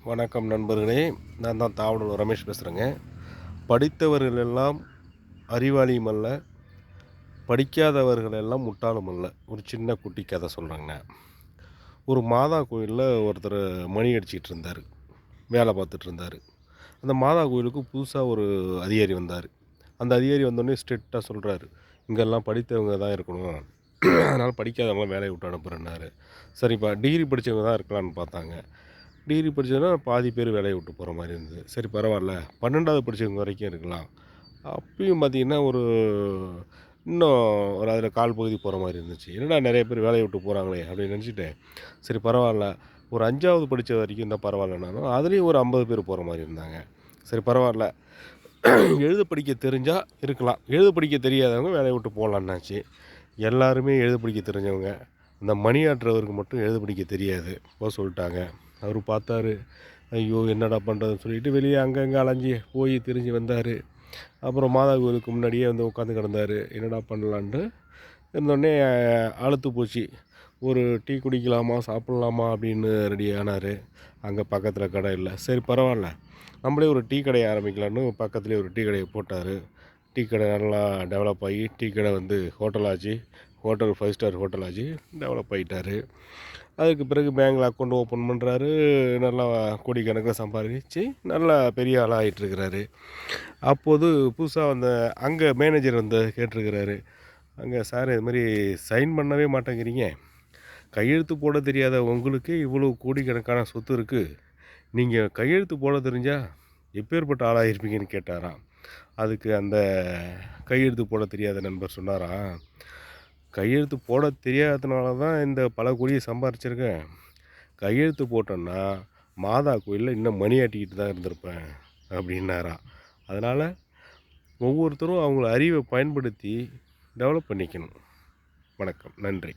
வணக்கம் நண்பர்களே. நான் தான் தாவடூர் ரமேஷ் பேசுகிறேங்க. படித்தவர்கள் எல்லாம் அறிவாளியும் அல்ல, படிக்காதவர்கள் எல்லாம் முட்டாளும் அல்ல. ஒரு சின்ன குட்டி கதை சொல்கிறேங்க. ஒரு மாதா கோயிலில் ஒருத்தர் மணி அடிச்சிக்கிட்டு இருந்தார், வேலை பார்த்துட்டு இருந்தார். அந்த மாதா கோயிலுக்கு புதுசாக ஒரு அதிகாரி வந்தார். அந்த அதிகாரி வந்தோடனே ஸ்ட்ரிக்டாக சொல்கிறாரு, இங்கெல்லாம் படித்தவங்க தான் இருக்கணும், அதனால் படிக்காதவங்களாம் வேலையை விட்டு அனுப்புகிறேன்னாரு. சரிப்பா, டிகிரி படித்தவங்க தான் இருக்கலான்னு பார்த்தாங்க. டிகிரி படித்ததுன்னா பாதி பேர் வேலையை விட்டு போகிற மாதிரி இருந்தது. சரி பரவாயில்ல, 12வது படித்தவங்க வரைக்கும் இருக்கலாம். அப்பயும் பார்த்திங்கன்னா இன்னும் ஒரு அதில் கால் பகுதி போகிற மாதிரி இருந்துச்சு. என்னடா நிறைய பேர் வேலையை விட்டு போகிறாங்களே அப்படின்னு நினச்சிட்டு, சரி பரவாயில்ல, ஒரு 5வது படித்த வரைக்கும் இருந்தால் பரவாயில்லனாலும் அதுலேயும் ஒரு 50 பேர் போகிற மாதிரி இருந்தாங்க. சரி பரவாயில்ல, எழுத படிக்க தெரிஞ்சால் இருக்கலாம், எழுத படிக்க தெரியாதவங்க வேலையை விட்டு போகலான்னாச்சு. எல்லாருமே எழுத படிக்க தெரிஞ்சவங்க. அந்த மணி ஆட்டுறவருக்கு மட்டும் எழுத படிக்க தெரியாது, போக சொல்லிட்டாங்க. அவர் பார்த்தாரு, ஐயோ என்னடா பண்ணுறதுன்னு சொல்லிட்டு வெளியே அங்கங்கே அலைஞ்சி போய் திரிஞ்சு வந்தார். அப்புறம் மாதா கோயிலுக்கு முன்னாடியே வந்து உட்காந்து கிடந்தார். என்னடா பண்ணலான்ட்டு இருந்தோடனே அலுத்து போச்சு. ஒரு டீ குடிக்கலாமா சாப்பிட்லாமா அப்படின்னு ரெடி ஆனார். அங்கே பக்கத்தில் கடை இல்லை. சரி பரவாயில்ல, நம்மளே ஒரு டீ கடையை ஆரம்பிக்கலான்னு பக்கத்துலேயே ஒரு டீ கடையை போட்டார். டீ கடை நல்லா டெவலப் ஆகி டீ கடை வந்து ஹோட்டல் ஆச்சு. ஹோட்டல் 5 ஸ்டார் ஹோட்டல் ஆச்சு, டெவலப் ஆகிட்டார். அதுக்கு பிறகு பேங்க்கில் அக்கௌண்ட் ஓப்பன் பண்ணுறாரு. நல்லா கோடிக்கணக்கில் சம்பாதிச்சு நல்லா பெரிய ஆளாக ஆகிட்டுருக்கிறாரு. அப்போது புதுசாக வந்த அங்கே மேனேஜர் வந்து கேட்டிருக்கிறாரு, அங்கே சார் இது மாதிரி சைன் பண்ணவே மாட்டேங்கிறீங்க, கையெழுத்து போட தெரியாத உங்களுக்கு இவ்வளோ கோடிக்கணக்கான சொத்து இருக்குது, நீங்கள் கையெழுத்து போட தெரிஞ்சால் எப்பேற்பட்ட ஆளாக இருப்பீங்கன்னு கேட்டாராம். அதுக்கு அந்த கையெழுத்து போட தெரியாத நண்பர் சொன்னாராம், கையெழுத்து போட தெரியாததுனால தான் இந்த பல கோடியை சம்பாரிச்சிருக்கேன். கையெழுத்து போட்டேன்னா மாதா கோயிலில் இன்னும் மணி ஆட்டிக்கிட்டு தான் இருந்திருப்பேன் அப்படின்னாராம். அதனால் ஒவ்வொருத்தரும் அவங்கள அறிவை பயன்படுத்தி டெவலப் பண்ணிக்கணும். வணக்கம், நன்றி.